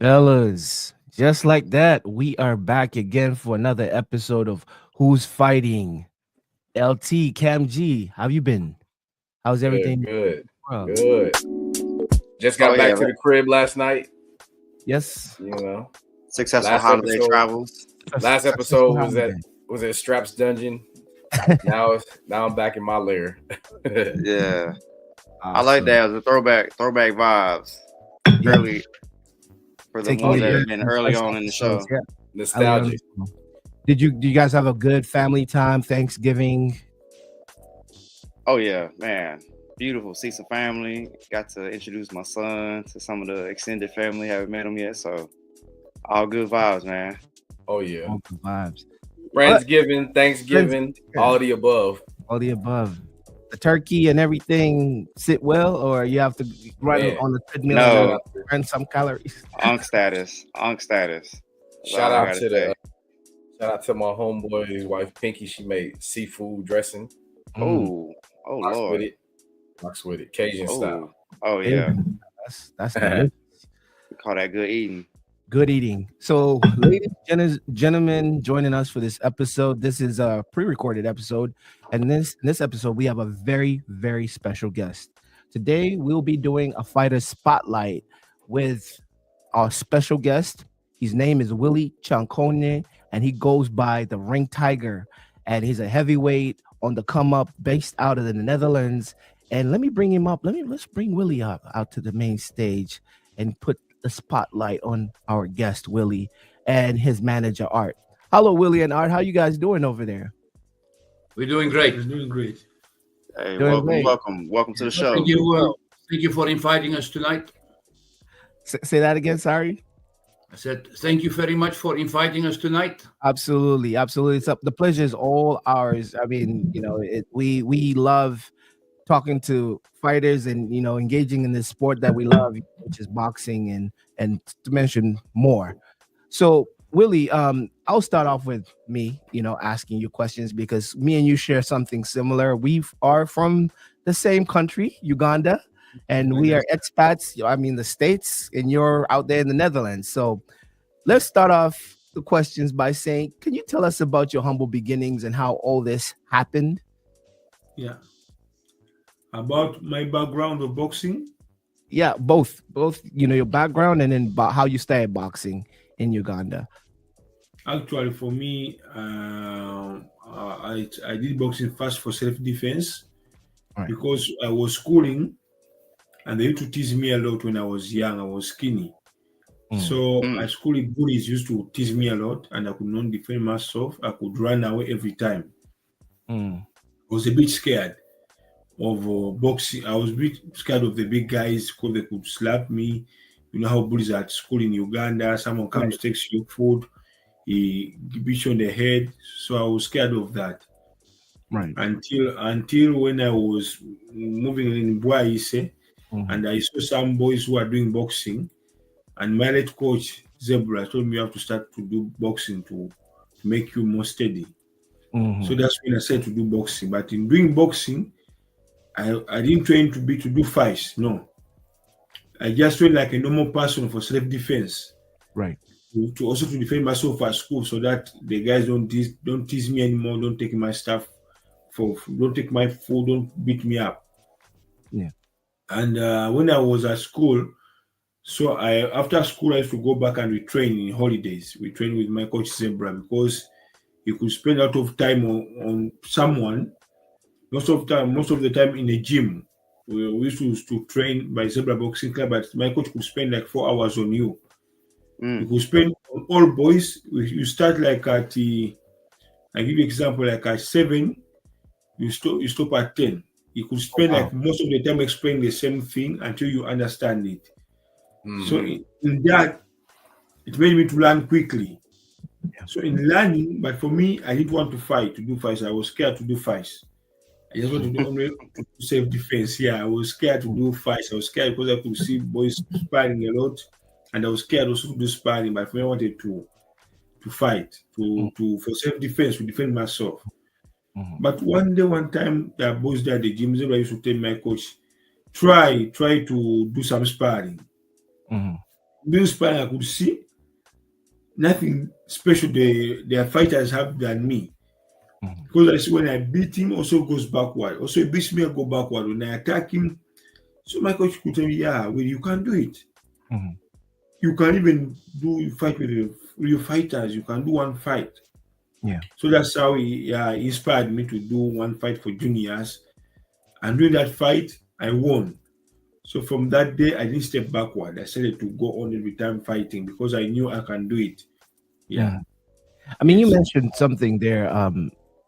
Fellas, just like that, we are back again for another episode of Who's Fighting. LT, Kam Gee, how you been? How's Good, everything? good, Well, good. Just Oh got yeah, back to the crib last night. yes. You know, successful last holiday episode. travels. Last Successful episode was at holiday. was at Straps Dungeon. Now I'm back in my lair. Yeah, I like Awesome. that. The throwback vibes. Yeah, Early for the taking Oh ones you that yeah, have back been to the early first on in the episodes. show. Yeah, early on. nostalgic. Do you guys have a good family time? Thanksgiving. Oh yeah, man, beautiful. See some family. Got to introduce my son to some of the extended family. Haven't met them yet, so all good vibes, man. Oh yeah, All the vibes. What? Friendsgiving, Friends, Thanksgiving, yeah, all the above. all the above. The turkey and everything sit well, or you have to run Man, on the treadmill and shout No, out to burn some calories. unk status. That's shout all I out gotta to the say. shout out to my homeboy, his wife Pinky. She made seafood dressing. Mm, Oh Rocks with Lord. it. Rocks with it. Cajun style. Oh hey, yeah. that's delicious. We call that good eating. Good eating. So, ladies and gentlemen, joining us for this episode. This is a pre-recorded episode, and in this episode, we have a very special guest. Today, we'll be doing a fighter spotlight with our special guest. His name is Willy Kyakonye, and he goes by the Ring Tiger, and he's a heavyweight on the come up, based out of the Netherlands. And let me bring him up. Let's bring Willy up out to the main stage and put the spotlight on our guest Willy and his manager Art. Hello, Willy and Art. How you guys doing over there? We're doing great. We're doing great. Hey, Doing welcome, great. welcome to the Thank show. you. Thank you for inviting us tonight. Say that again. Sorry. I said thank you very much for inviting us tonight. Absolutely, absolutely. It's up. The pleasure is all ours. I mean, we love talking to fighters and engaging in this sport that we love, which is boxing and to mention more. So, Willie, I'll start off with me, asking you questions because me and you share something similar. We are from the same country, Uganda, and we are expats. I mean, the States, and you're out there in the Netherlands. So, let's start off the questions by saying, can you tell us about your humble beginnings and how all this happened? Yeah. About my background of boxing. Yeah, both, your background and then how you started boxing in Uganda. Actually, for me, I did boxing first for self-defense Right. because I was schooling and they used to tease me a lot when I was young. I was skinny. So my school bullies used to tease me a lot and I could not defend myself. I could run away every time. I was a bit scared of boxing. I was a bit scared of the big guys because they could slap me. You know how bullies are at school in Uganda. Someone comes, takes your food, he beats you on the head. So I was scared of that. Right. Until when I was moving in Bwaise and I saw some boys who are doing boxing, and my late coach Zebra told me you have to start to do boxing to make you more steady. So that's when I started to do boxing. But in doing boxing, I didn't train to do fights. No, I just trained like a normal person for self-defense. Right. To also to defend myself at school, so that the guys don't tease me anymore. Don't take my stuff don't take my food. Don't beat me up. Yeah. And when I was at school, so after school I used to go back and we train in holidays. We train with my coach Zebra because he could spend a lot of time on someone. Most of the time in a gym. We used to train by Zebra Boxing Club, but my coach could spend like 4 hours on you. You could spend on all boys. You start like at I give you example like at 7, you stop at 10. You could spend like most of the time explaining the same thing until you understand it. So in that, it made me to learn quickly. So in learning, but for me, I didn't want to do fights. I was scared to do fights. I just wanted to do only self-defense. Yeah, I was scared to do fights. I was scared because I could see boys sparring a lot, and I was scared also to do sparring. But for me, I wanted to fight, for self-defense, to defend myself. But one time, the boys there at the gym, I used to tell my coach, try to do some sparring. During sparring, I could see nothing special their fighters have than me. Because I see when I beat him, also goes backward. Also, he beats me, I go backward. When I attack him, so my coach could tell me, yeah, well, you can do it. You can even fight with your fighters. You can do one fight. Yeah. So that's how he inspired me to do one fight for juniors. And during that fight, I won. So from that day, I didn't step backward. I started to go on every time fighting because I knew I can do it. Yeah. I mean, you mentioned something there.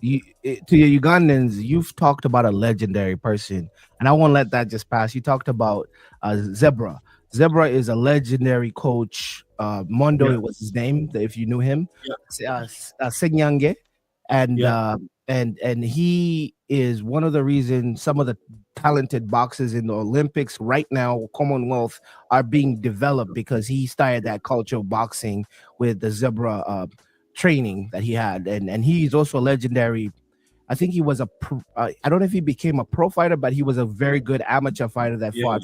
To your Ugandans, you've talked about a legendary person, and I won't let that just pass. You talked about Zebra. Zebra is a legendary coach. Mondo, it was his name, if you knew him. Senyange, and he is one of the reasons some of the talented boxers in the Olympics right now, Commonwealth, are being developed because he started that culture of boxing with the Zebra training that he had, and he's also a legendary. I think he was I don't know if he became a pro fighter, but he was a very good amateur fighter that fought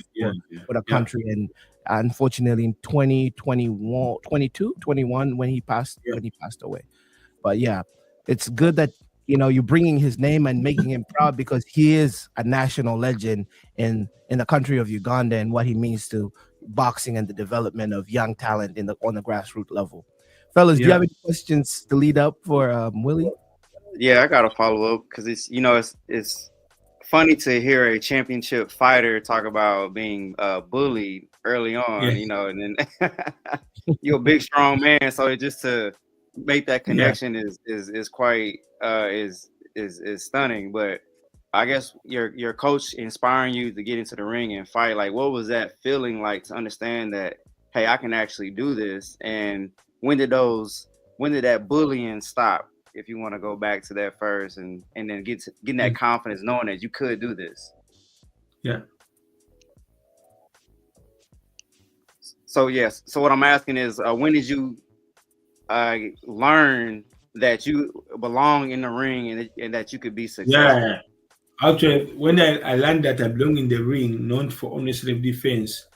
for the country. And unfortunately, in 21 when he passed away. But yeah, it's good that you're bringing his name and making him proud because he is a national legend in the country of Uganda and what he means to boxing and the development of young talent on the grassroots level. Fellas, do you have any questions to lead up for Willie? Yeah, I got to follow up because it's funny to hear a championship fighter talk about being bullied early on, and then you're a big, strong man. So just to make that connection is quite is stunning. But I guess your coach inspiring you to get into the ring and fight. Like, what was that feeling like to understand that, hey, I can actually do this? And when did that bullying stop? If you want to go back to that first and then getting that confidence, knowing that you could do this. Yeah. So yes. So what I'm asking is, when did you learn that you belong in the ring and that you could be successful? Yeah. Actually, when I learned that I belong in the ring, not for only self-defense,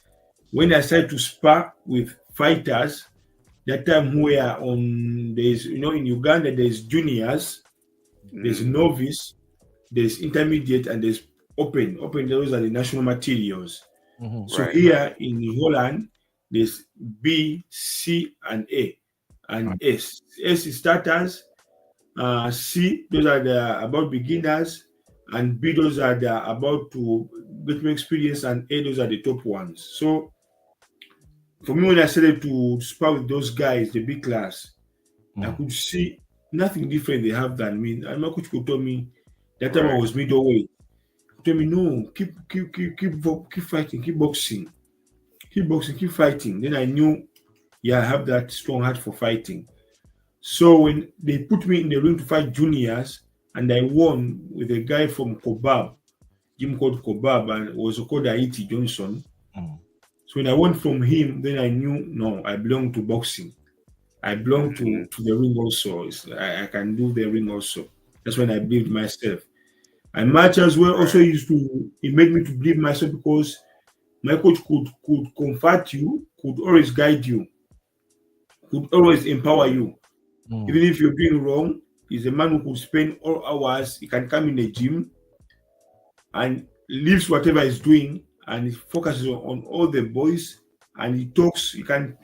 when I started to spar with fighters, that time we are there's in Uganda there's juniors, there's novice, there's intermediate, and there's open. Those are the national materials. So here in Holland, there's B, C, and A, and S. S is starters. C, those are about beginners, and B, those are about to get more experience, and A, those are the top ones. So for me, when I started to spar with those guys, the big class, I could see nothing different they have than me. And my coach could tell me that time I was middleweight. He told me, no, keep fighting, keep boxing, keep fighting. Then I knew, I have that strong heart for fighting. So when they put me in the ring to fight juniors, and I won with a guy from Kobab, Jim called Kobab, and was called Haiti Johnson. So when I went from him, then I knew, no, I belong to boxing. I belong to the ring also. I can do the ring also. That's when I believed myself. And match as well also it made me to believe myself because my coach could comfort you, could always guide you, could always empower you. Even if you're doing wrong, he's a man who could spend all hours. He can come in the gym and leaves whatever he's doing and he focuses on all the boys and he talks. He can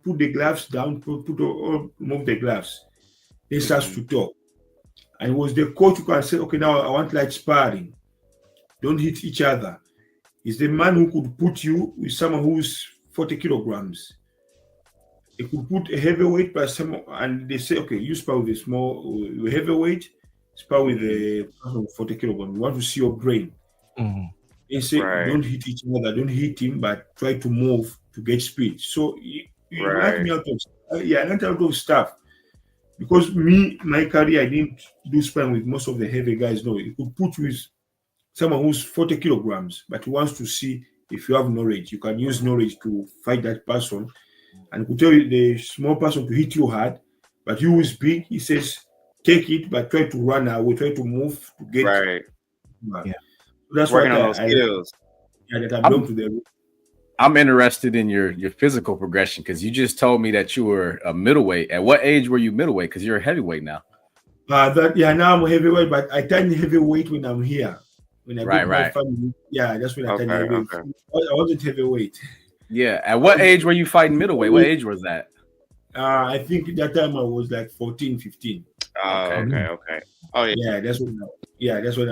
put the gloves down, move the gloves. He starts to talk. And it was the coach who can say, okay, now I want light sparring. Don't hit each other. He's the man who could put you with someone who's 40 kilograms. He could put a heavyweight by someone, and they say, okay, you spar with a small heavyweight, spar with a 40 kilograms. We want to see your brain. They say, don't hit each other, don't hit him, but try to move to get speed. So he knocked me out of stuff. Because my career, I didn't do sparring with most of the heavy guys. No, he could put with someone who's 40 kilograms, but he wants to see if you have knowledge. You can use knowledge to fight that person. And he could tell you the small person to hit you hard, but you who is big, he says, take it, but try to run away, try to move to get. Right. So that's working on those skills. That I belong to the. I'm interested in your physical progression because you just told me that you were a middleweight. At what age were you middleweight? Because you're a heavyweight now. Now I'm a heavyweight, but I turn heavyweight when I'm here. When I go to my family, that's when I turn heavyweight. Okay. I wasn't heavyweight. Yeah. At what age were you fighting middleweight? What age was that? I think that time I was like 14, 15. Okay. Oh yeah. That's when I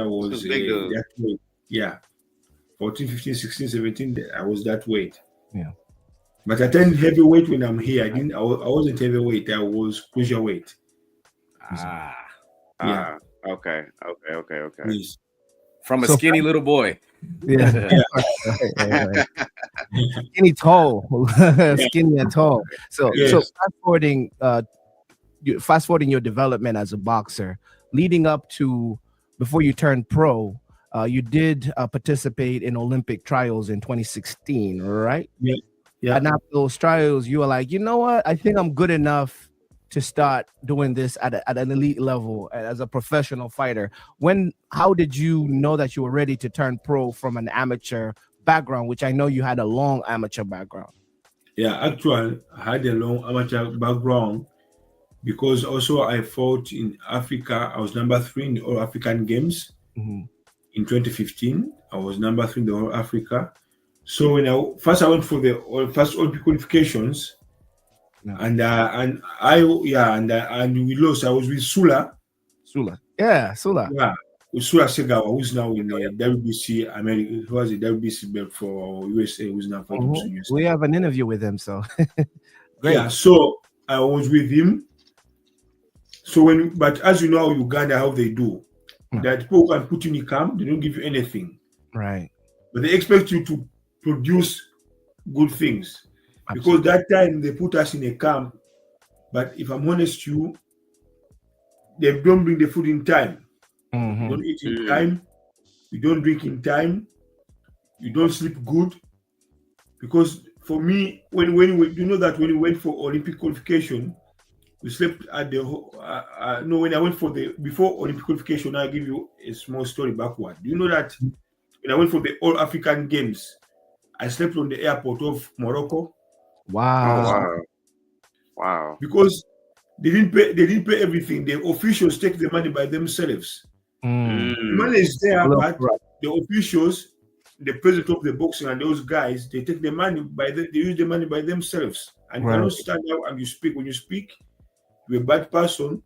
was that weight. Yeah. 14, 15, 16, 17, I was that weight. Yeah. But I turned heavyweight when I'm here. I wasn't heavyweight, I was cruiserweight. Okay. Yes. From a skinny little boy. Yeah. Right. Skinny tall. Skinny and tall. So fast forwarding your development as a boxer, leading up to before you turned pro, you did participate in Olympic trials in 2016, right? Yeah. And after those trials, you were like, you know what? I think I'm good enough to start doing this at an elite level as a professional fighter. How did you know that you were ready to turn pro from an amateur background, which I know you had a long amateur background? Yeah, actually, I had a long amateur background because also I fought in Africa. I was number 3 in the All African Games. Mm-hmm. In 2015. I was number 3 in the All Africa. So when I went for the first Olympic qualifications, and we lost. I was with Sula. Sula. Yeah, with Sula Segawa, who's now in the WBC America. He was a WBC belt for USA. Who's now fighting USA. We have an interview with him, so great. Yeah, so I was with him. So but as you know, Uganda, how they do. That people can put you in a camp, they don't give you anything. Right. But they expect you to produce good things. Absolutely. Because that time they put us in a camp, but if I'm honest to you, they don't bring the food in time. Mm-hmm. You don't eat in time, you don't drink in time, you don't sleep good. Because for me, when we went for Olympic qualification, we slept at the when I went for before Olympic qualification. I'll give you a small story backward. Do you know that when I went for the All African Games, I slept on the airport of Morocco? Wow. Because they didn't pay everything. The officials take the money by themselves. The money is there, but the officials, the president of the boxing and those guys, they take the money they use the money by themselves. And you cannot stand out and you speak. When you speak, you're a bad person.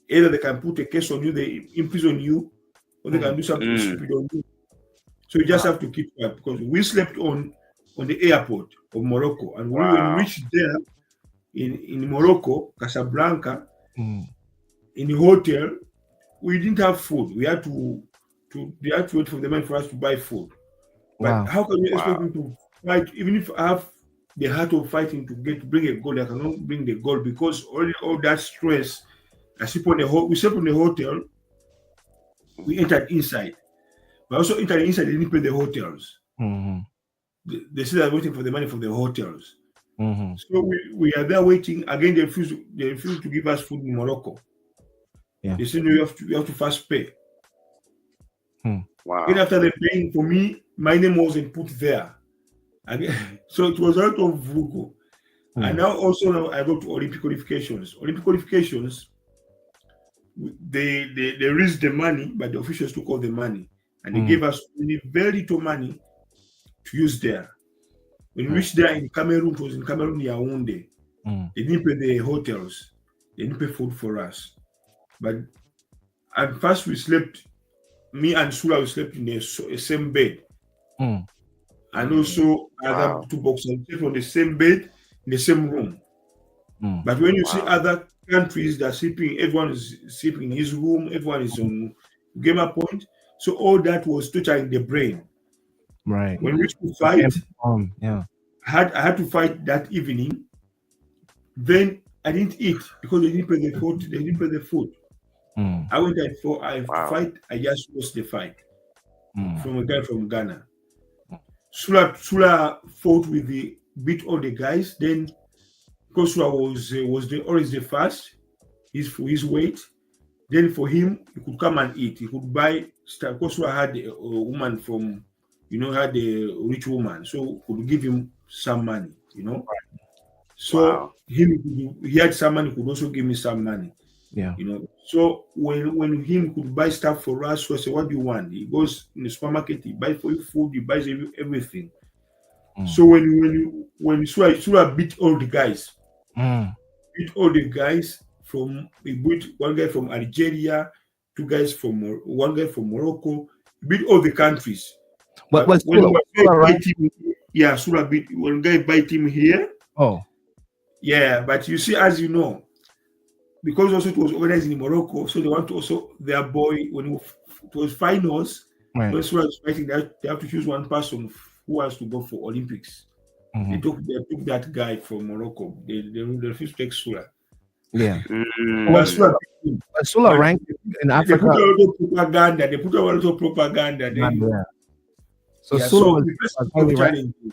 Either they can put a case on you, they imprison you, or they can do something stupid on you. So you just have to keep quiet, because we slept on the airport of Morocco, and when we reached there in Morocco, Casablanca, in the hotel, we didn't have food. We had to wait for the man for us to buy food. But how can you expect me to fight? Even if I have the heart of fighting to bring a goal, I cannot bring the goal, because all that stress. We slept on the hotel. We entered inside. But also entered inside, they didn't pay the hotels. They said they're waiting for the money for the hotels. So we are there waiting. Again, they refused to give us food in Morocco. Yeah. They said, no, you have to first pay. Wow. Then after they paying for me, my name wasn't put there. So it was a lot of vugo. And now I go to Olympic qualifications. Olympic qualifications, they raised the money, but the officials took all the money. And they gave us very little money to use there. When we reached there in Cameroon, it was in Cameroon, Yaoundé. They didn't pay the hotels. They didn't pay food for us. But at first we slept, me and Sula, we slept in the same bed. And also other two boxers slept on the same bed in the same room. But when you see other countries that sleeping, everyone is sleeping in his room, everyone is on gamer point. So all that was torturing the brain. Right. When we reached to fight, I had to fight that evening. Then I didn't eat because they didn't pay the food. They didn't pay the food. I went there for fight. I just lost the fight from a guy from Ghana. Sula fought beat all the guys. Then because Sula was always the first, his weight. Then for him, he could come and eat. He could buy stuff. Because Sula had a woman from had a rich woman, so could give him some money, So Wow. he had some money, could also give me some money, Yeah. So when him could buy stuff for us, so I say, what do you want? He goes in the supermarket, he buys for you food, he buys everything. So when Sura beat all the guys, from he beat one guy from Algeria, one guy from Morocco, he beat all the countries. What But was when Sula, one guy Sula right? bite him, yeah, Sura beat one guy bite him here. Oh, Yeah, but you see, as you know, because also it was organized in Morocco, so they want to also their boy when it was finals. right. When Sura was fighting, they have to choose one person who has to go for Olympics. They took that guy from Morocco. They refused to take Sura. Yeah. Mm. But Sura beat him. Was Sula But ranked in They Africa? put a lot of propaganda. Yeah. So Yeah, Sula so was we faced a lot highly of ranked. challenges.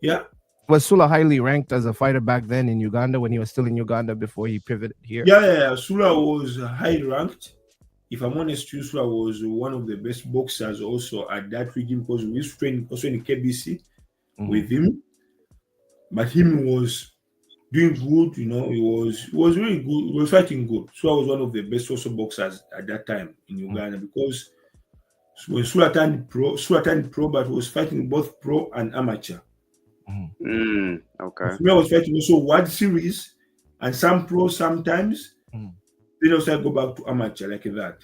Yeah, Was Sula highly ranked as a fighter back then in Uganda when he was still in Uganda before he pivoted here? yeah. Sura was high ranked. If I'm honest, Sura was one of the best boxers also at that region because we used to train also in KBC with him. But him was doing good, he was really good. He was fighting good. Sura was one of the best also boxers at that time in Uganda because when Sura turned pro, but was fighting both pro and amateur. Okay. For me, I was fighting also World Series and some pro sometimes. Then also I go back to amateur like that.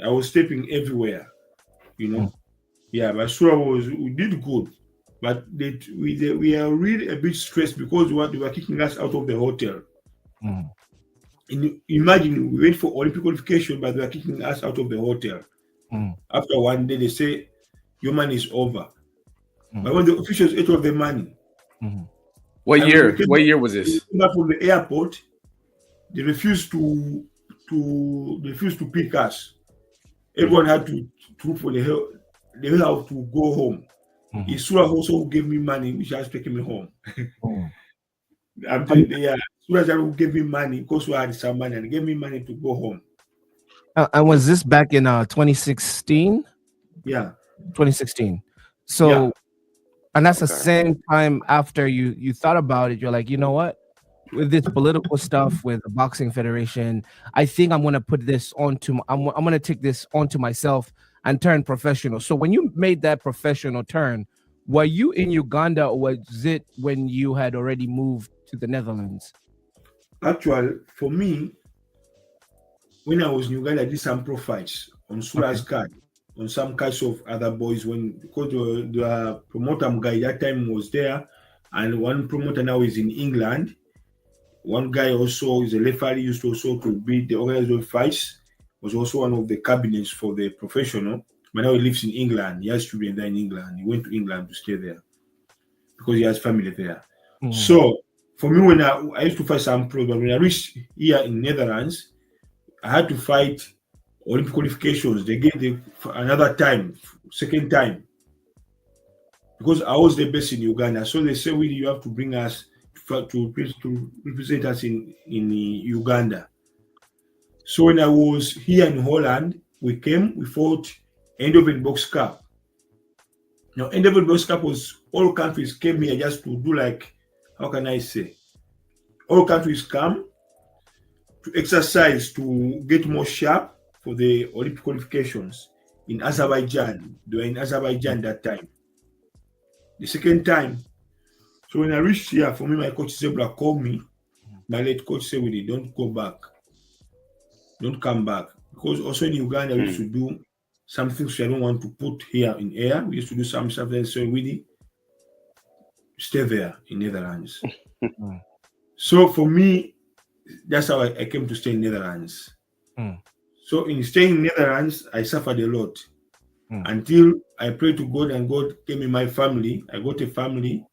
I was stepping everywhere, Yeah, but Sura we did good. But we are really a bit stressed because they were kicking us out of the hotel. Imagine we went for Olympic qualification, but they were kicking us out of the hotel. After one day, they say your money is over. But when the officials ate all the money, What and year? we came What back- year was this? we came back from the airport, they refused to pick us. Everyone had to look for the hell to go home. It's Sura also who gave me money, which has taken me home. I'm telling you, yeah, Sura who gave me money because we had some money and gave me money to go home. And was this back in 2016? Yeah. 2016. So, Yeah. and that's the same time after you thought about it. You're like, you know what? With this political stuff with the boxing federation, I think I'm gonna put this onto. I'm gonna take this onto myself and turn professional. So when you made that professional turn, were you in Uganda or was it when you had already moved to the Netherlands? Actually, for me, when I was in Uganda, I did some pro fights on Sura's card, on some cards of other boys because the promoter guy that time was there, and one promoter now is in England. One guy also is a referee, used also to be the organizer of fights, was also one of the cabinets for the professional, but now he lives in England. He has children there in England. He went to England to stay there because he has family there. So for me, when I used to fight some pros, but when I reached here in Netherlands, I had to fight Olympic qualifications. They gave another time, second time, because I was the best in Uganda. So they said, "Willy, you have to bring us to represent us in Uganda." So when I was here in Holland, we fought Eindhoven Box Cup. Now, Eindhoven Box Cup was all countries came here just to do how can I say? All countries come to exercise to get more sharp for the Olympic qualifications in Azerbaijan. They were in Azerbaijan that time. The second time, so when I reached here, for me, my coach Zebra called me. My late coach said, "Willy, don't go back. Don't come back." Because also in Uganda, we used to do some things I don't want to put here in air. We used to do some stuff that said, "Willy, stay there in Netherlands." So for me, that's how I came to stay in Netherlands. So in staying in Netherlands, I suffered a lot until I prayed to God and God gave me my family. I got a family.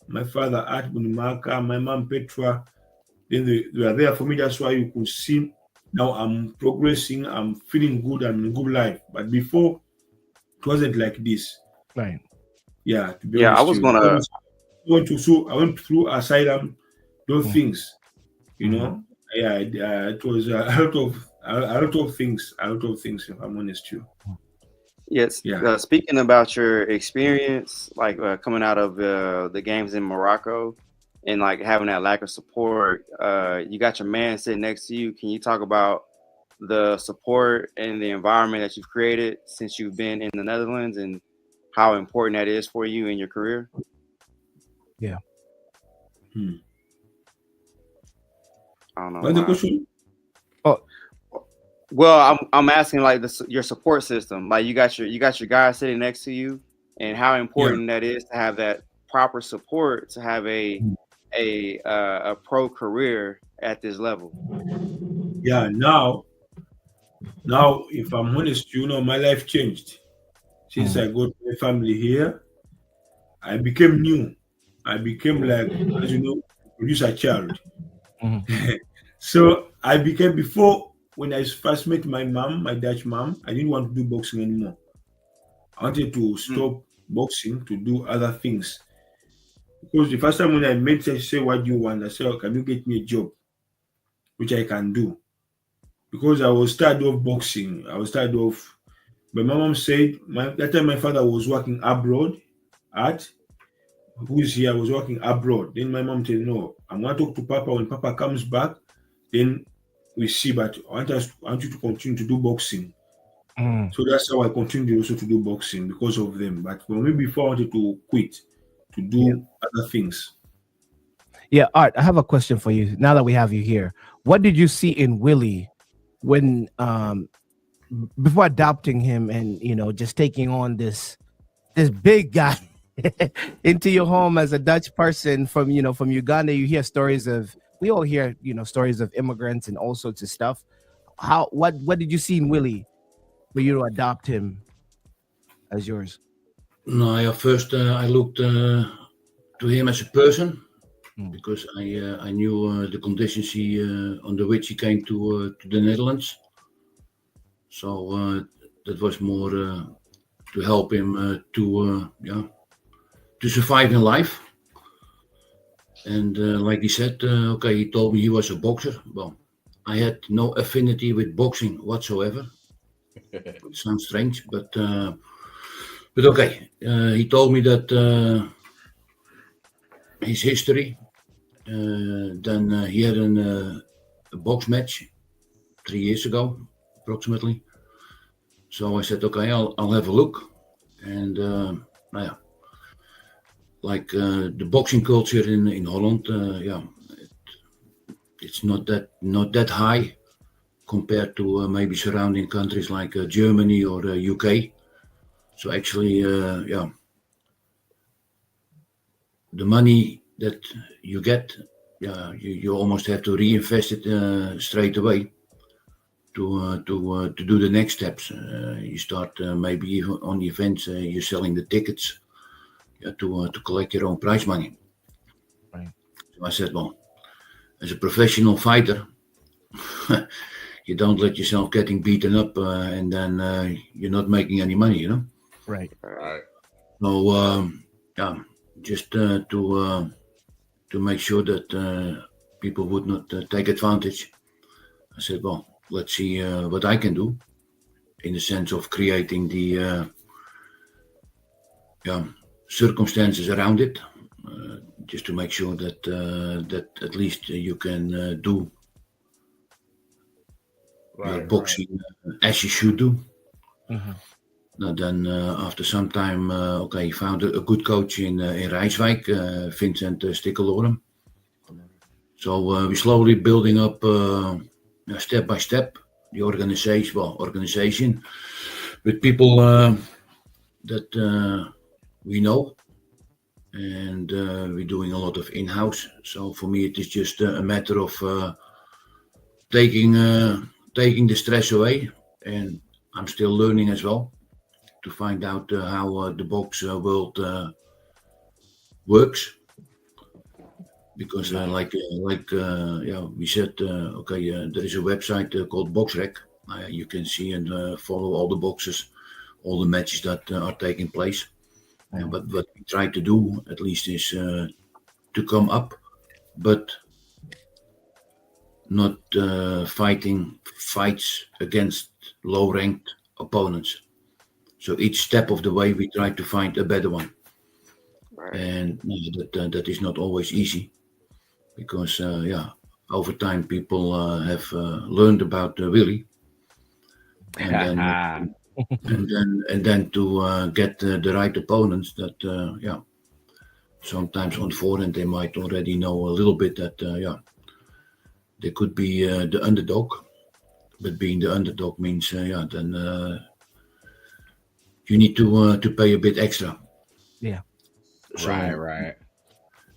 My father, Art Bunimaka, my mom, Petra. Then they were there for me. That's why you could see now I'm progressing. I'm feeling good. I'm in a good life. But before, it wasn't like this. Right. Yeah. To be Yeah, I honest was with you. gonna. I went through asylum, those things. Yeah, it was a lot of things. If I'm honest with you. Yes. Yeah. Speaking about your experience, like coming out of the games in Morocco, and like having that lack of support, you got your man sitting next to you. Can you talk about the support and the environment that you've created since you've been in the Netherlands, and how important that is for you in your career? Yeah. I don't know. What's the question? Oh, Well, I'm asking like your support system. Like you got your guy sitting next to you, and how important that is to have that proper support to have a pro career at this level. Yeah. Now, if I'm honest, my life changed since I got my family here. I became new. I became like, as you know, produce a child. So I became before when I first met my mom, my Dutch mom. I didn't want to do boxing anymore. I wanted to stop boxing to do other things. Because the first time when I met her, she said, "What do you want?" I said, "Oh, can you get me a job which I can do?" Because I was tired of boxing. I was tired of. But my mom said, that time my father was working abroad at who's here was working abroad. Then my mom said, "No, I'm going to talk to Papa. When Papa comes back, then we see. But I want you to continue to do boxing." So that's how I continued also to do boxing because of them. But for me, before I wanted to quit to do other things. Yeah, Art, I have a question for you. Now that we have you here, what did you see in Willy when before adopting him and just taking on this big guy into your home as a Dutch person from from Uganda? You hear stories of we all hear stories of immigrants and all sorts of stuff. What did you see in Willy for you to adopt him as yours? No, first I looked to him as a person because I knew the conditions under which he came to the Netherlands. So that was more to help him to survive in life. And like he said, he told me he was a boxer. Well, I had no affinity with boxing whatsoever. It sounds strange, but okay. He told me that his history. Then he had a box match 3 years ago, approximately. So I said, okay, I'll have a look. And the boxing culture in Holland, it's not that high compared to maybe surrounding countries like Germany or UK. So actually, the money that you get, you almost have to reinvest it straight away to do the next steps. You start maybe even on the events, you're selling the tickets to collect your own prize money. Right. So I said, well, as a professional fighter, you don't let yourself getting beaten up and then you're not making any money, Right. Right. So just to make sure that people would not take advantage. I said, well, let's see what I can do in the sense of creating the circumstances around it, just to make sure that at least you can do your boxing as you should do. Now then, after some time, he found a good coach in Rijswijk, Vincent Stikkelorum. So we're slowly building up step by step the organization with people that we know, and we're doing a lot of in-house. So for me, it is just a matter of taking the stress away, and I'm still learning as well to find out how the box world works. Because we said, there is a website called BoxRec. You can see and follow all the boxes, all the matches that are taking place. But what we try to do, at least, is to come up, but not fighting fights against low-ranked opponents. So each step of the way, we try to find a better one. Right. And that is not always easy, because over time people have learned about Willy, and then to get the right opponents that sometimes on forehand they might already know a little bit that they could be the underdog, but being the underdog means then you need to pay a bit extra. Yeah. So Right.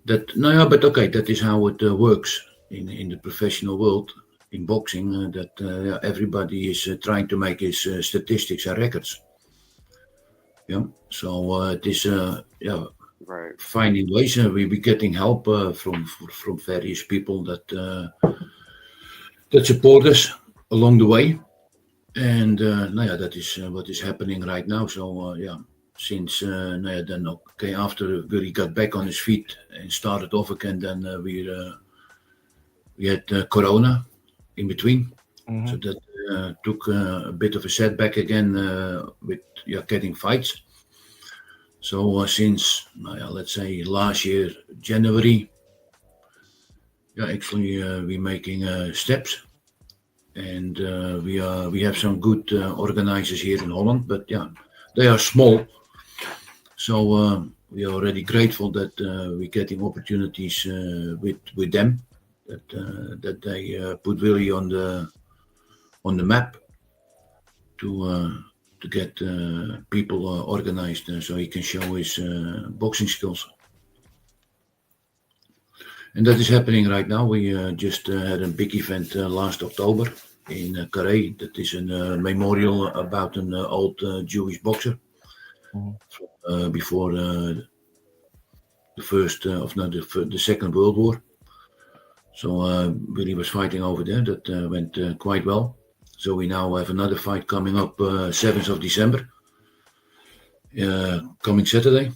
but okay, that is how it works in the professional world in boxing. That everybody is trying to make his statistics and records. Yeah, so it is Right. finding ways. We be getting help from various people that support us along the way, and that is what is happening right now. So since then after Willy got back on his feet and started off again, then we had Corona in between, so that took a bit of a setback again with getting fights. So since let's say last year January, actually we're making steps, and we have some good organizers here in Holland, but they are small. So we are already grateful that we're getting opportunities with them, that they put Willy on the map to get people organized so he can show his boxing skills. And that is happening right now. We just had a big event last October in Carré. That is a memorial about an old Jewish boxer before the Second World War. So Willy was fighting over there. That went quite well. So we now have another fight coming up 7th of December, coming Saturday.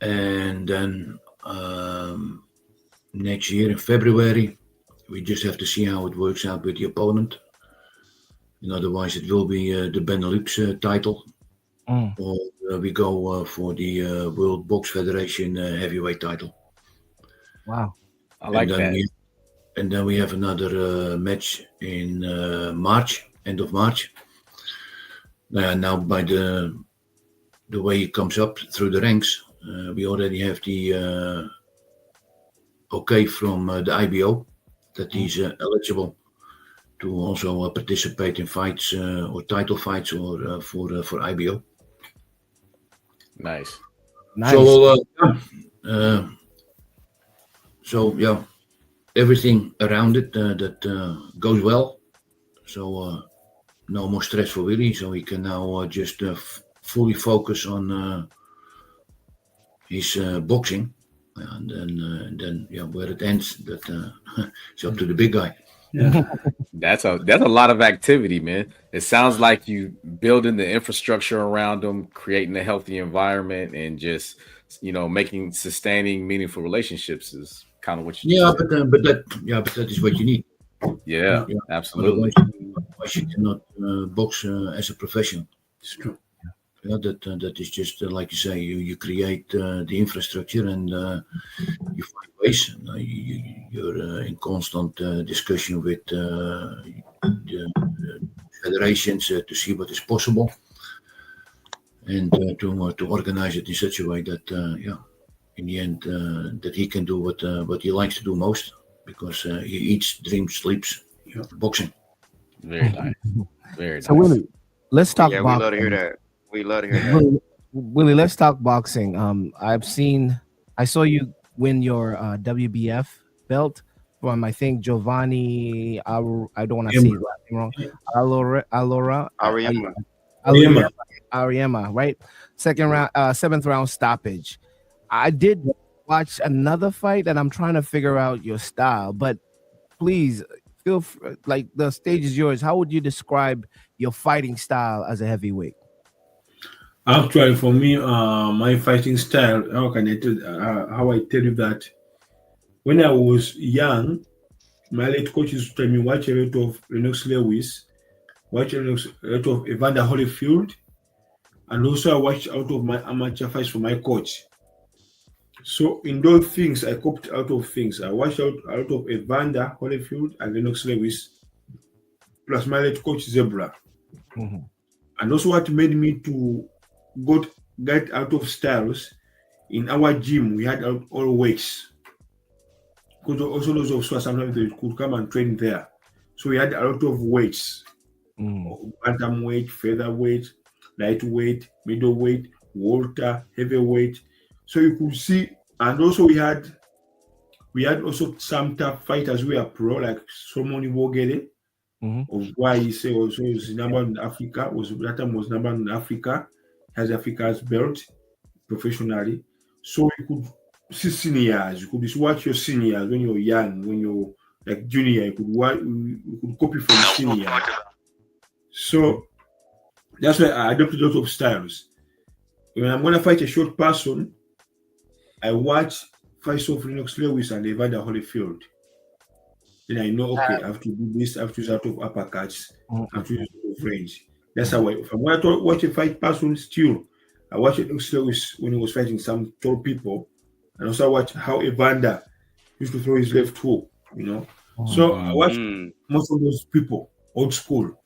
And then next year in February, we just have to see how it works out with the opponent. And otherwise, it will be the Benelux title, or we go for the World Box Federation heavyweight title. Wow, I like that. And then we have another match in March, end of March. Now by the way it comes up through the ranks, we already have the okay from the IBO that he's eligible to also participate in fights or title fights or for IBO. Nice. So everything around it that goes well. So no more stress for Willy. So he can now just fully focus on his boxing. And then where it ends, that it's up to the big guy. Yeah. That's a lot of activity, man. It sounds like you building the infrastructure around them, creating a healthy environment, and just making sustaining meaningful relationships is kind of what you. But that is what you need. Yeah, absolutely. Otherwise you cannot box as a professional. It's true. That is just like you say. You create the infrastructure and you find ways. You're in constant discussion with the federations to see what is possible, and to organize it in such a way that in the end that he can do what he likes to do most, because he eats, dreams, sleeps boxing. Very nice. Very nice. So Willy, let's talk. Yeah, we love to hear that. We love to hear that. Willy, let's talk boxing. I saw you win your WBF belt from, I think, Giovanni. I don't want to say his last name wrong. Auriemma, right? Second round, 7th round stoppage. I did watch another fight, and I'm trying to figure out your style. But please, feel free, like the stage is yours. How would you describe your fighting style as a heavyweight? Actually, for me, my fighting style, how I tell you that? When I was young, my late coaches told me watch a lot of Lennox Lewis, watch a lot of Evander Holyfield, and also I watched out of my amateur fights for my coach. So in those things, I copied out of things. I watched out of Evander Holyfield and Lennox Lewis, plus my late coach Zebra. Mhm. And also what made me to get out of styles, in our gym, we had all weights. Because also those of us sometimes they could come and train there. So we had a lot of weights. Bantamweight, featherweight, lightweight, middleweight, welter, heavyweight. So you could see, and also we had also some tough fighters who are pro, like Somoni Wogele of why he say also was number one in Africa, that time was number one in Africa, has Africa's belt professionally. So you could see seniors, you could watch your seniors when you're young, when you're like junior, you could copy from senior. So that's why I adopted a lot of styles. When I'm gonna fight a short person, I watch fights of Lennox Lewis and Evander Holyfield. Then I know, okay, I have to do this, I have to use out of uppercuts, I have to use out of range. That's how if I'm gonna watch a fight person still, I watch Lennox Lewis when he was fighting some tall people, and also watch how Evander used to throw his left hook, you know. So I watch most of those people, old school.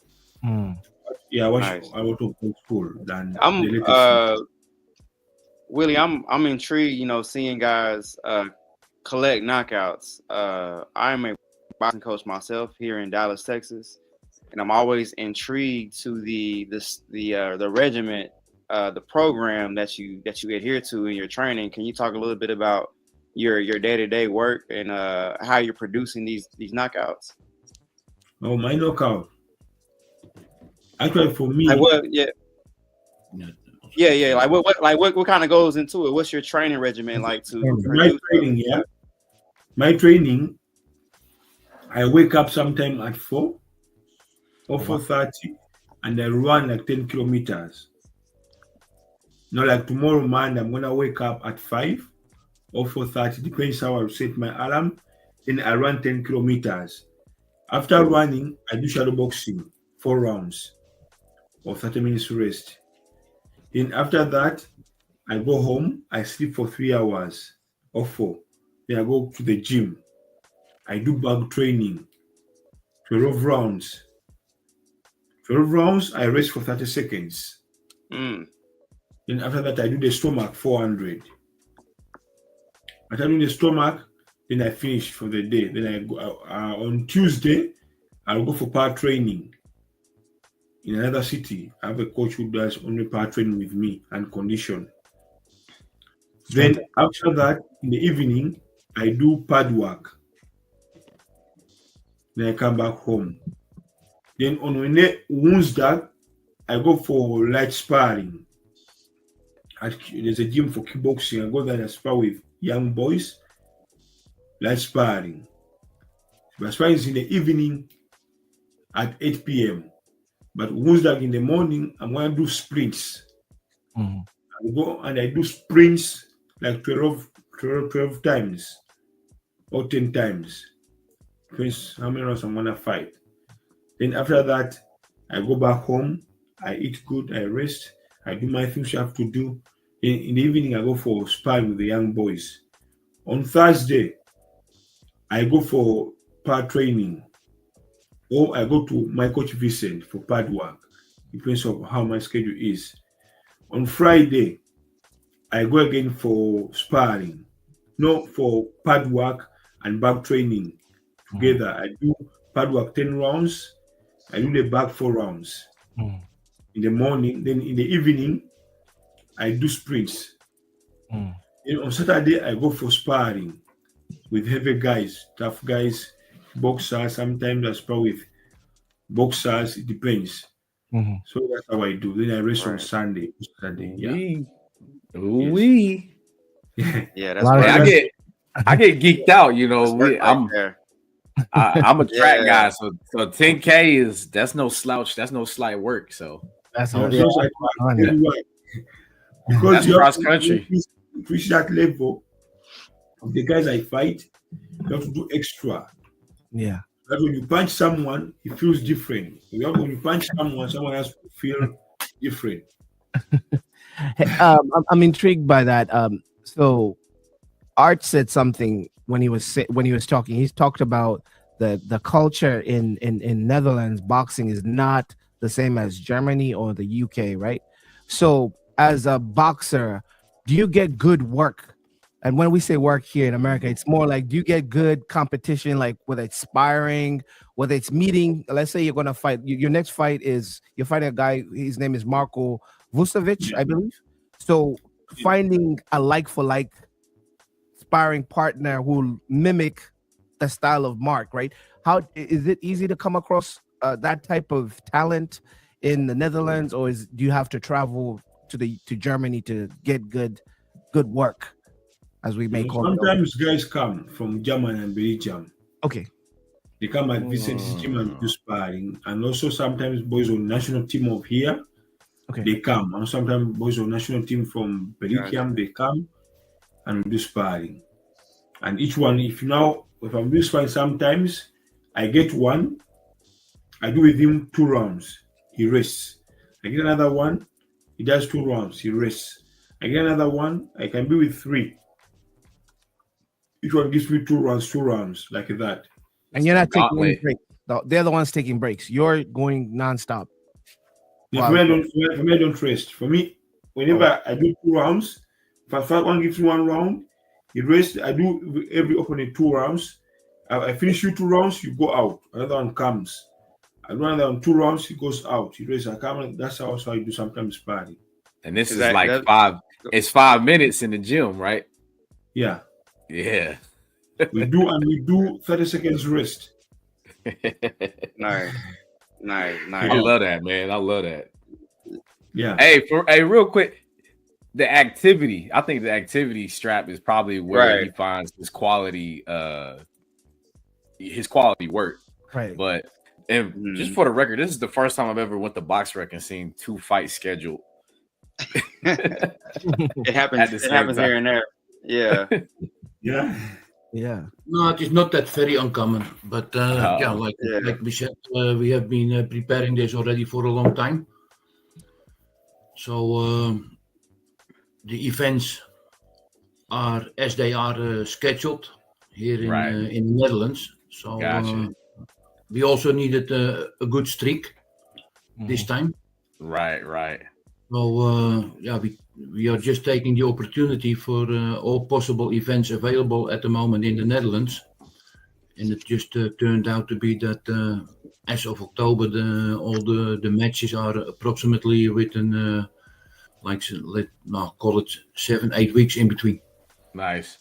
Yeah, I watch a lot of old school than the latest. Willie, I'm intrigued, seeing guys collect knockouts. I'm a boxing coach myself here in Dallas, Texas, and I'm always intrigued to the regiment, the program that you adhere to in your training. Can you talk a little bit about your day-to-day work and how you're producing these knockouts? Oh, my knockout. Actually, for me, Like what? Yeah. What kind of goes into it? What's your training regimen like to my training? Yeah, my training. I wake up sometime at 4 or 4:30, and I run like 10 kilometers. Not like tomorrow morning, I'm gonna wake up at 5 or 4:30, depends how I set my alarm. Then I run 10 kilometers. After running, I do shadow boxing 4 rounds or 30 minutes rest. Then after that, I go home, I sleep for 3 hours or 4. Then I go to the gym. I do bag training, 12 rounds. 12 rounds, I rest for 30 seconds. Then after that, I do the stomach 400. After doing the stomach, then I finish for the day. Then I go on Tuesday, I'll go for power training in another city. I have a coach who does only power training with me and condition. Then after that, in the evening, I do pad work. Then I come back home. Then on Wednesday, I go for light sparring. There's a gym for kickboxing. I go there and spar with young boys. Light sparring. But sparring is in the evening at 8 p.m. But Wednesday in the morning, I'm going to do sprints. I go and I do sprints like 12 times or 10 times. Depends how many rounds I'm going to fight. Then after that, I go back home. I eat good. I rest. I do my things I have to do. In the evening, I go for sparring with the young boys. On Thursday, I go for pad training. Or I go to my coach Vincent for pad work. Depends on how my schedule is. On Friday, I go again for sparring. No, for pad work and back training together. I do pad work 10 rounds. I do the back 4 rounds in the morning. Then in the evening, I do sprints. Then on Saturday, I go for sparring with heavy guys, tough guys, boxers. Sometimes I spar with boxers. It depends. So that's how I do. Then I rest on Sunday. Yeah. Yeah, that's right. I get geeked out. I'm a track guy, so 10K that's no slouch. That's no slight work. So that's because that's you cross have country. to reach that level of the guys I fight, you have to do extra. Yeah. But when you punch someone, it feels different. When you punch someone else will feel different. I'm intrigued by that. So Art said something when he was talking. He's talked about the culture in Netherlands. Boxing is not the same as Germany or the UK, right? So as a boxer, do you get good work? And when we say work here in America, it's more like, do you get good competition, like whether it's sparring, whether it's meeting? Let's say you're gonna fight. Your next fight is you're fighting a guy. His name is Marco Vucevic, Yeah. I believe. So finding a like for like sparring partner who mimic the style of Mark, right? How is it easy to come across that type of talent in the Netherlands, or do you have to travel to Germany to get good work, as we may call it? Sometimes guys come from Germany and Belgium. Okay. They come at Vincent's gym and do sparring. And also sometimes boys on national team of here, Okay. they come. And sometimes boys on national team from Belgium, they come and do sparring. And each one, if I'm doing sparring, sometimes I get one, I do with him 2 rounds, he rests. I get another one, he does 2 rounds, he rests. I get another one, I can be with 3. Each one gives me 2 rounds, like that. And you're not taking any Gauntlet. breaks. They're the ones taking breaks. You're going nonstop. Yeah, Wow. for me, I don't rest. For me, whenever I do 2 rounds, if I fight one gives me 1 round, he rests. I do every opponent 2 rounds. I finish you 2 rounds, you go out. Another one comes. I do another one 2 rounds, he goes out. He rests. I come. That's also how I do sometimes sparring. And this is That- like that- 5. It's 5 minutes in the gym, right? Yeah, Yeah. we do 30 seconds rest. Nice. I love that, man. I love that. Yeah. Hey, real quick, the activity. I think the activity strap is probably where he finds his quality work. Right. But just for the record, this is the first time I've ever went to Box Rec and seen 2 fights scheduled. It happens. It happens here and there. Yeah. Yeah. Yeah. No, it is not that very uncommon, but like we said, we have been preparing this already for a long time. So the events are as they are scheduled here in the Netherlands. So we also needed a good streak this time. Right. So we are just taking the opportunity for all possible events available at the moment in the Netherlands, and it just turned out to be that as of October, all the matches are approximately within call it 7-8 weeks in between. Nice.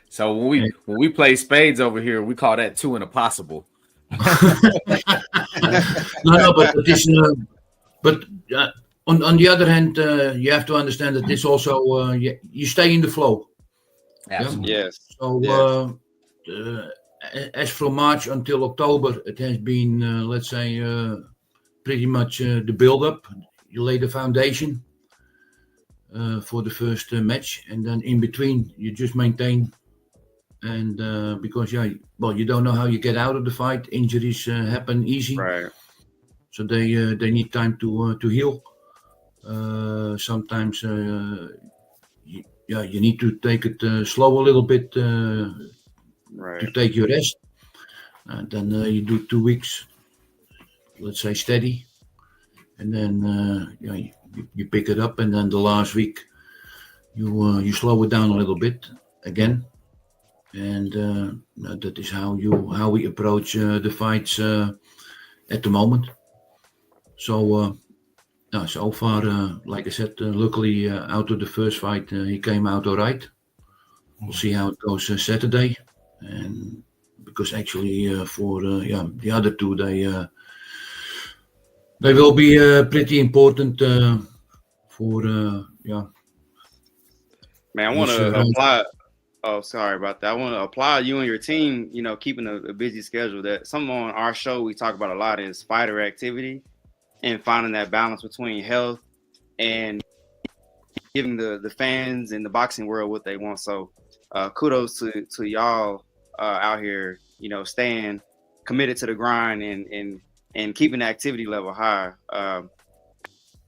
So when we play spades over here, we call that 2 and a possible. No, but this on the other hand, you have to understand that this also you stay in the flow. Absolutely. Yes. So as from March until October, it has been let's say pretty much the build-up. You lay the foundation for the first match, and then in between you just maintain. And because you don't know how you get out of the fight. Injuries happen easy, Right. so they need time to heal. Sometimes you need to take it slow a little bit to take your rest, and then you do 2 weeks, let's say steady, and then you pick it up, and then the last week you slow it down a little bit again, and that is how we approach the fights at the moment. So. So far, like I said, luckily out of the first fight, he came out all right. We'll see how it goes Saturday, and because actually for the other 2, they will be pretty important for Man, I want to apply. Oh, sorry about that. I want to applaud you and your team. Keeping a busy schedule. That some on our show we talk about a lot is fighter activity. And finding that balance between health and giving the fans and the boxing world what they want. So kudos to y'all out here, staying committed to the grind and keeping the activity level high.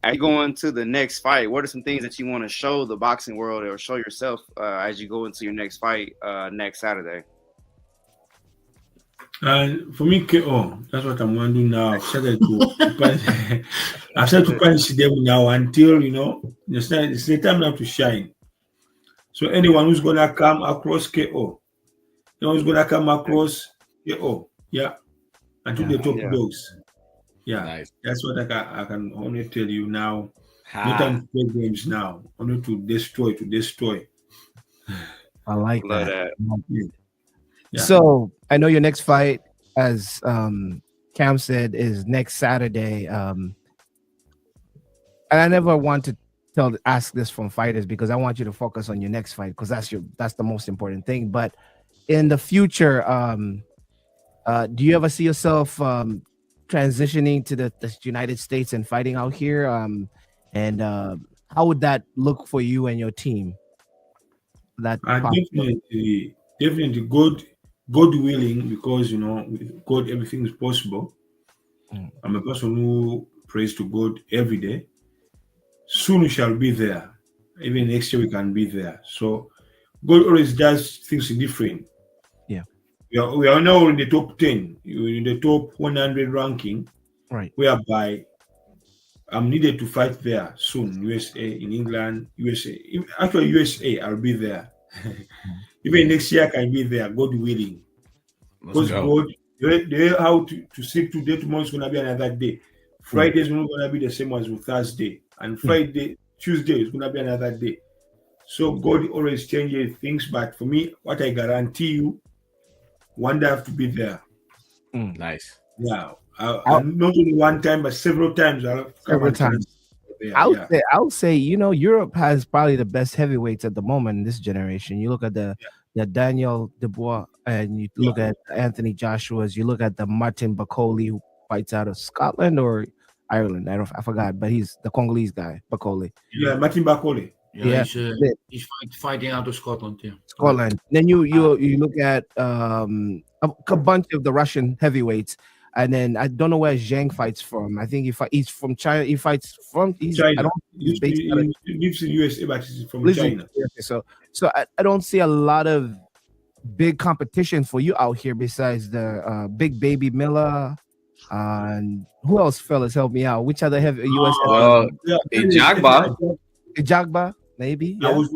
as you go into the next fight, what are some things that you want to show the boxing world or show yourself as you go into your next fight next Saturday? And for me, KO, that's what I'm going to do now. I've started to punish them now until, it's the time now to shine. So anyone who's going to come across KO, who's going to come across KO, until the top dogs. Yeah, Nice. that's what I can only tell you now. Ha. No time to play games now. Only to destroy. I like Love that. Yeah. So I know your next fight, as Kam said, is next Saturday. And I never want to ask this from fighters because I want you to focus on your next fight because that's the most important thing. But in the future, do you ever see yourself transitioning to the United States and fighting out here? And how would that look for you and your team? Definitely God willing, because with God everything is possible. I'm a person who prays to God every day. Soon we shall be there. Even next year we can be there. So God always does things different. Yeah. We are now in the top 10, in the top 100 ranking, right? Whereby I'm needed to fight there soon. USA, in England, USA. Actually, USA, I'll be there. Even next year I can be there, God willing. Because God, they how to sleep today, tomorrow is going to be another day. Friday is not going to be the same as with Thursday. And Tuesday is going to be another day. So God always changes things. But for me, what I guarantee you, one day I have to be there. Nice. Yeah. Not only one time, but several times. Several times. I would say, Europe has probably the best heavyweights at the moment in this generation. You look at the Daniel Dubois, and you look at Anthony Joshua's. You look at the Martin Bakole, who fights out of Scotland or Ireland. I forgot, but he's the Congolese guy, Bakole. Yeah, Martin Bakole. Yeah, he's fighting out of Scotland. Yeah, Scotland. Then you look at a bunch of the Russian heavyweights. And then I don't know where Zhang fights from. I think he's from China. He fights from China. He lives in USA, but he's from China. So I don't see a lot of big competition for you out here besides the Big Baby Miller. And who else, fellas, help me out? Which other heavy US? Ijagba, maybe. Yeah. I was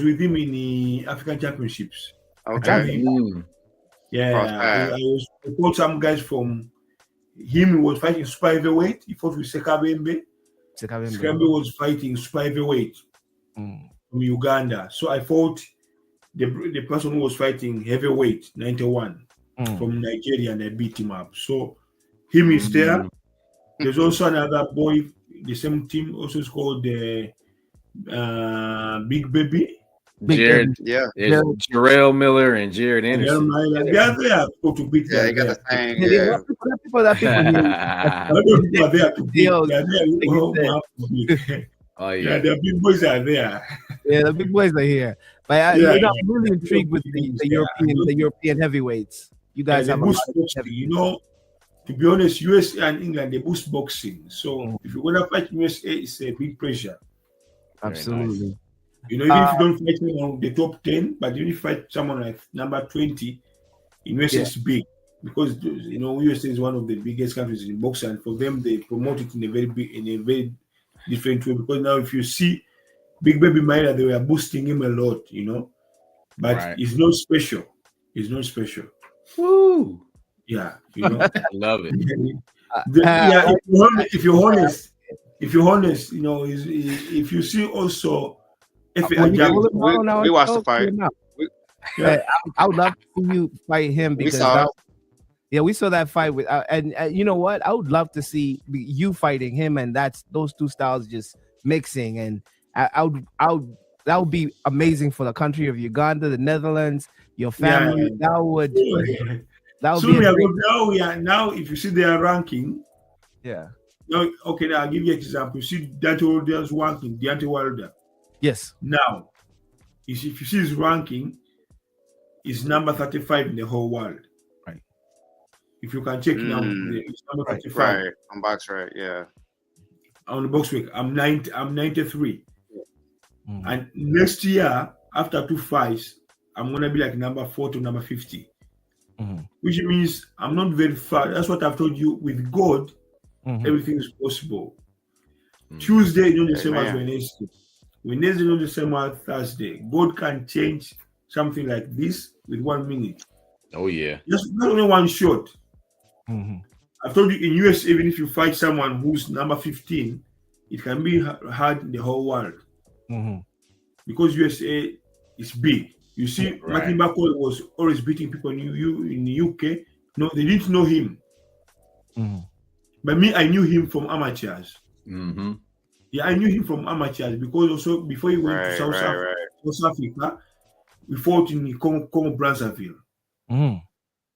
with him in the African Championships. Okay. Yeah, I fought some guys from him. He was fighting super heavyweight. He fought with Sekabembe. Sekabembe was fighting super heavyweight from Uganda. So I fought the person who was fighting heavyweight 91 from Nigeria, and I beat him up. So him is there. There's also another boy, the same team, also is called the Big Baby. Jarrell Miller and Jared Anderson. They are there to beat them. You got the same. People are there to beat. The big boys are there. Yeah, the big boys are here. But I'm really intrigued with the European heavyweights. You guys have boost boxing. To be honest, USA and England, they boost boxing. So if you're gonna fight USA, it's a big pressure. Absolutely. Even if you don't fight on the top 10, but if you fight someone like number 20, in USA it's big, because USA is one of the biggest countries in boxing, and for them they promote it in a very different way. Because now if you see Big Baby Miller, they were boosting him a lot, but it's not special. It's not special. Woo! Yeah, I love it. If you're honest, if you see also. We watched the fight. I would love to see you fight him because we saw that fight with and you know what? I would love to see you fighting him, and those two styles just mixing, and that would be amazing for the country of Uganda, the Netherlands, your family. That would be now if you see their ranking. Yeah. Now, okay, now I'll give you an example. You see Deontay Wilder's ranking, Deontay Wilder. Yes. Now, if you see his ranking, is number 35 in the whole world. Right. If you can check now, it's number 35. Right. On box, right? Yeah. on the box weight. I'm 93. Mhm. And next year, after 2 fights, I'm gonna be like number 40 or number 50. Mhm. Which means I'm not very far. That's what I've told you. With God, Mhm. everything is possible. Mm. Tuesday is not the same as Amen. Wednesday. Wednesday is not the same as Thursday. God can change something like this with 1 minute. Oh yeah. Just not only one shot. Mhm. I've told you in US, even if you fight someone who's number 15, it can be hard in the whole world Mhm. because USA is big. You see, Right. Martin Bakole was always beating people in the UK. No, they didn't know him. Mhm. But me, I knew him from amateurs. Mm-hmm. Yeah, I knew him from amateurs because also before he went to Right, South Africa, we fought in Congo Brazzaville. Mhm.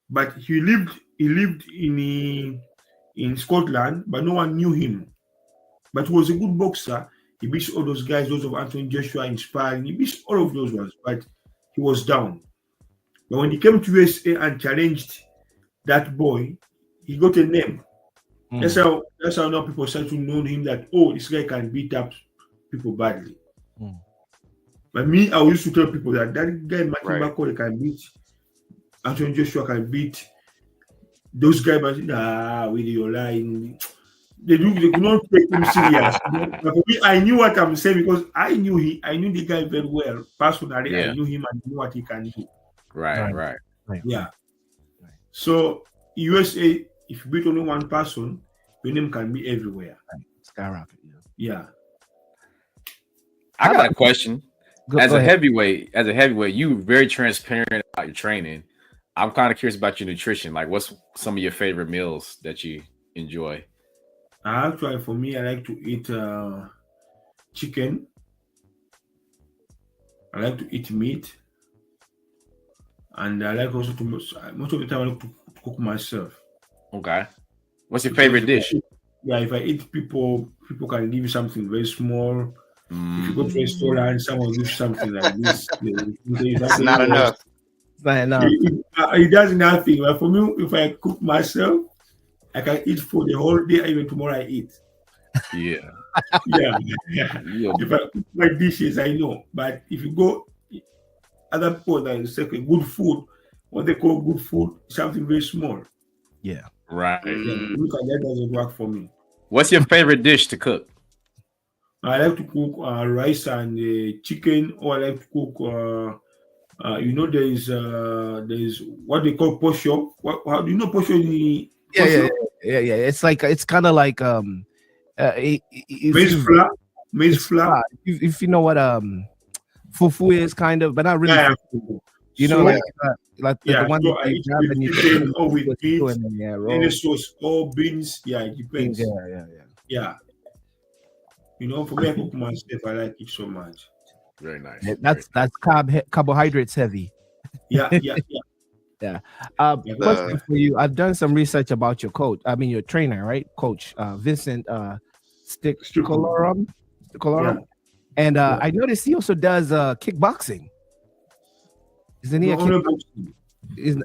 But he lived in Scotland, but no one knew him. But he was a good boxer. He beat all those guys, those of Anthony Joshua inspiring. He beat all of those ones, but he was down. But when he came to USA and challenged that boy, he got a name. That's Mhm. how now people start to know him that this guy can beat up people badly. Mm. But me, I used to tell people that guy Martin Right. Bakole can beat Anthony Joshua, can beat those guys, but with your lying. They could not take him serious. But for me, I knew what I'm saying because I knew the guy very well. Personally, I Yeah. knew him and knew what he can do. Right. Right. Right. Yeah. Right. So USA, if you beat only one person, your name can be everywhere. Skyrocket. Yeah. Yeah. I got a question. Go As a ahead. heavyweight, you were very transparent about your training. I'm kind of curious about your nutrition. Like, what's some of your favorite meals that you enjoy? Actually, for me, I like to eat chicken. I like to eat meat, and I like also to most of the time I like to cook myself. Okay. What's your Because favorite dish? if I eat, people can give you something very small. If you go to a Mm. restaurant, someone gives you something like this. They will tell you That's something not else. enough. It's not enough. It does nothing. But for me, if I cook myself, I can eat for the whole day. Even tomorrow, I eat. Yeah. Yeah. Yeah. If I cook my dishes, I know. But if you go other people that say okay, good food, what they call good food, something very small. Yeah. Right. Yeah, Mm. look at that doesn't work for me. What's your favorite dish to cook? I like to cook rice and chicken, or I like to cook. There's what they call posho. How do you know posho? Yeah. It's kind of like if Maize you flour, maize it's flour. if you know what fufu is kind of, but not really. Yeah. Fufu. You know, So like the one so that I you eat grab with and you chicken or with put meat, stew in there, any roll sauce or beans. Yeah, it beans. depends. Yeah. Yeah, for me, I cook myself. I like it so much. Very nice. Yeah, that's carbohydrates heavy. Yeah. Yeah. Yeah. Question for you. I've done some research about your coach. I mean, your trainer, right? Coach Vincent Sticolorum. Yeah. And Yeah. I noticed he also does kickboxing. Isn't he No, a only kickboxing? boxing.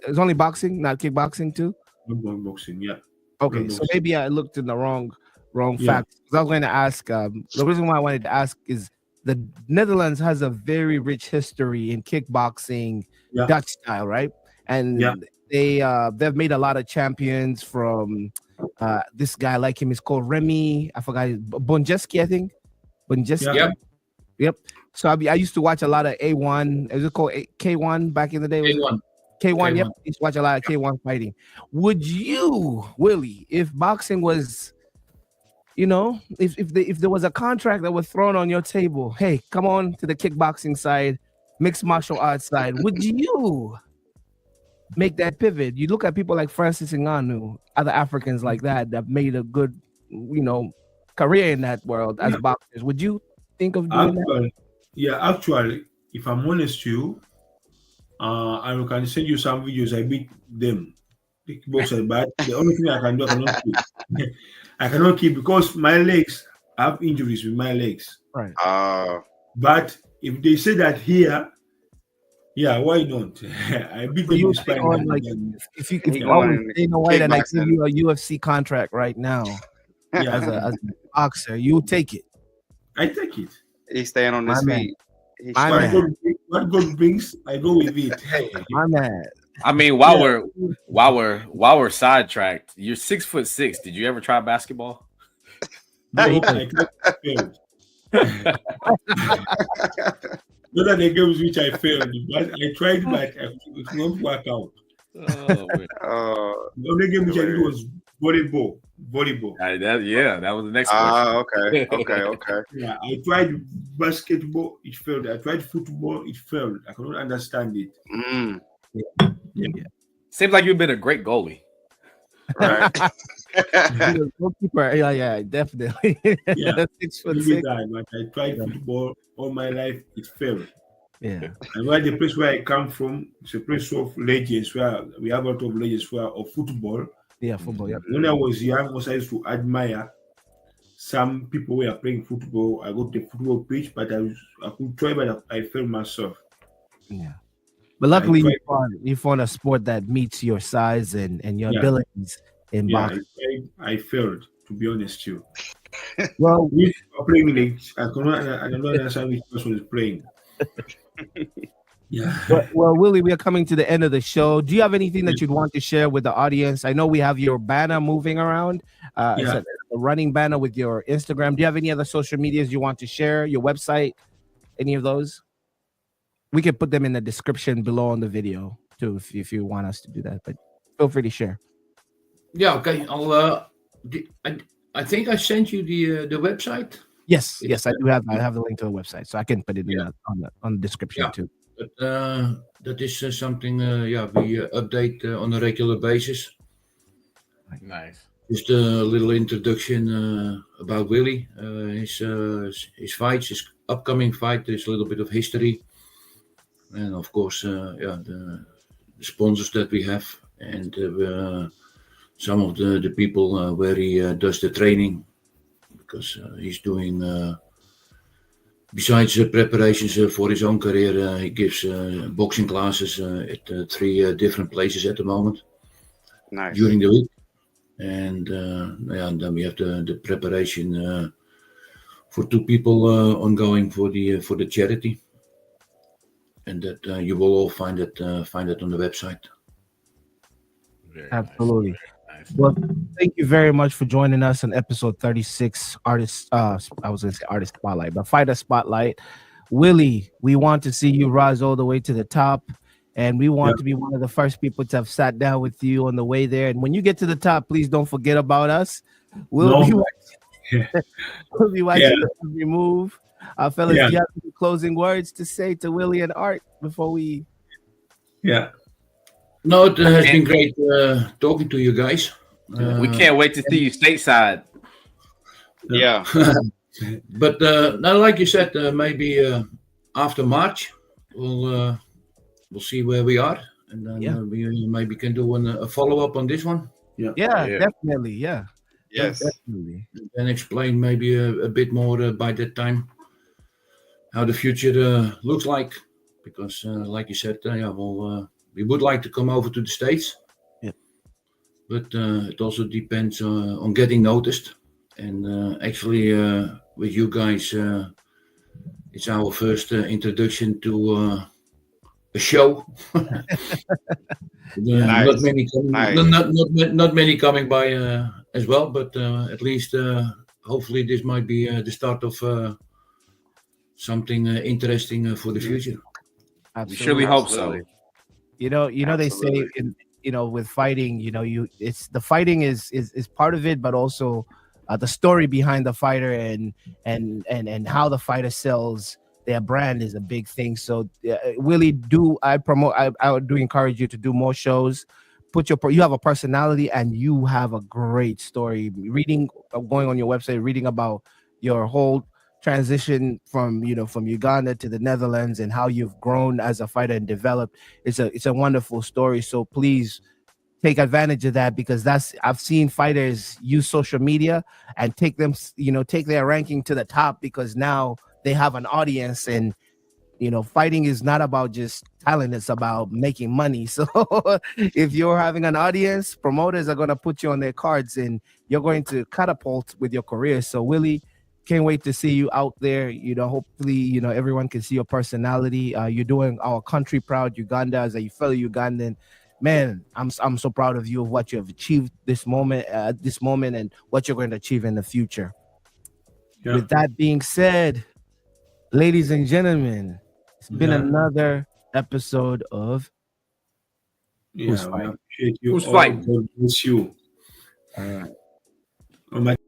Is only boxing, not kickboxing too? No boxing. Yeah. Okay, No so boxing. maybe I looked in the wrong Yeah. facts. I was going to ask. The reason why I wanted to ask is the Netherlands has a very rich history in kickboxing, Yeah. Dutch style, right? And Yeah. they've made a lot of champions from this guy. Like him is called Remy. I forgot Bonjeski, I think. Bonjeski. Yeah. Yep. So I used to watch a lot of A1. Is it called K1 back in the day? Was it? K1. K1, yep. K1. I used to watch a lot of K1 fighting. Would you, Willie, if boxing was, if there was a contract that was thrown on your table, hey, come on to the kickboxing side, mixed martial arts side, would you make that pivot? You look at people like Francis Ngannou, other Africans like that made a good, career in that world as boxers. Would you think of doing that? Actually, if I'm honest to you, I can send you some videos. I beat them, the kickboxers, but the only thing I can do, I cannot keep. I cannot keep because my legs, I have injuries with my legs. Right. But if they say that here, yeah, why not? I beat them in Spain. If I was Dana White and I give you a UFC contract right now, Yeah, as a boxer, you take it. I take it. He's staying on My his man. feet. He's My What man. straight. God, what God brings, I go with it. My man. I mean, Yeah. while we're sidetracked, you're 6'6". Did you ever try basketball? Yeah, he No, played. I failed. Those are the games which I failed. But I tried, but it won't work out. Oh, man. The only game which I did was volleyball. Volleyball. That was the next question. Okay. Yeah, I tried basketball, it failed. I tried football, it failed. I cannot understand it. Mm, Seems like you've been a great goalie. right. He's a goalkeeper. Yeah, definitely. Yeah. 6'6". Maybe that, but I tried football all my life, it failed. Yeah. And where the place where I come from, it's a place of legends where we have a lot of legends of football. Yeah, football. Yeah. When I was young, also I used to admire some people who are playing football. I go to the football pitch, but I could try, but I failed myself. Yeah. But luckily, I you found a sport that meets your size and your Yeah. abilities in Yeah, boxing. I failed, to be honest too. Well, We are playing I don't understand which person is playing. Yeah. well, Willie, we are coming to the end of the show. Do you have anything that you'd want to share with the audience? I know we have your banner moving around. It's Yeah. a running banner with your Instagram. Do you have any other social medias you want to share? Your website? Any of those? We can put them in the description below on the video too, if you want us to do that. But feel free to share. Yeah, okay. I think I sent you the website. Yes, I do have. I have the link to the website, so I can put it in on the description Yeah. too. But that is something we update on a regular basis. Nice. Just a little introduction about Willy, his fights, his upcoming fight. There's a little bit of history, and of course, the sponsors that we have, and some of the people where he does the training, because he's doing. Besides preparations for his own career, he gives boxing classes at 3 different places at the moment Nice. during the week. And then we have the preparation for 2 people ongoing for the charity, and that you will all find it on the website. Very Absolutely. Nice. Very nice. Well, thank you very much for joining us on episode 36, Artist. I was going to say Artist Spotlight, but Fighter Spotlight. Willie, we want to see you rise all the way to the top, and we want to be one of the first people to have sat down with you on the way there. And when you get to the top, please don't forget about us. We'll be watching every move. Fellas, do you have any closing words to say to Willie and Art before we? Yeah. No, it has been great talking to you guys. We can't wait to see you stateside. Yeah. But now, like you said, maybe after March, we'll see where we are, and then we maybe can do a follow up on this one. Yeah, definitely. Yeah. Yes. Definitely. And explain maybe a bit more by that time how the future looks like, because like you said, we would like to come over to the States. Yeah. But it also depends on getting noticed. And actually, with you guys, it's our first introduction to a show. Nice. Not many coming by as well, but at least hopefully this might be the start of something interesting for the future. We surely hope so. You know, they say with fighting, it's the fighting is part of it, but also the story behind the fighter and how the fighter sells their brand is a big thing. So Willie, I do encourage you to do more shows. You have a personality and you have a great story. Going on your website, reading about your whole transition from Uganda to the Netherlands and how you've grown as a fighter and developed. It's a wonderful story. So please take advantage of that, because I've seen fighters use social media and take their ranking to the top, because now they have an audience, and fighting is not about just talent, it's about making money. So if you're having an audience, promoters are going to put you on their cards and you're going to catapult with your career. So Willy, can't wait to see you out there. Hopefully, everyone can see your personality. You're doing our country proud. Uganda, as a fellow Ugandan, man, I'm so proud of you of what you have achieved this moment, and what you're going to achieve in the future. Yeah. With that being said, ladies and gentlemen, it's been another episode of Who's we Fighting? appreciate you. Who's all. Fighting? God bless you. All right.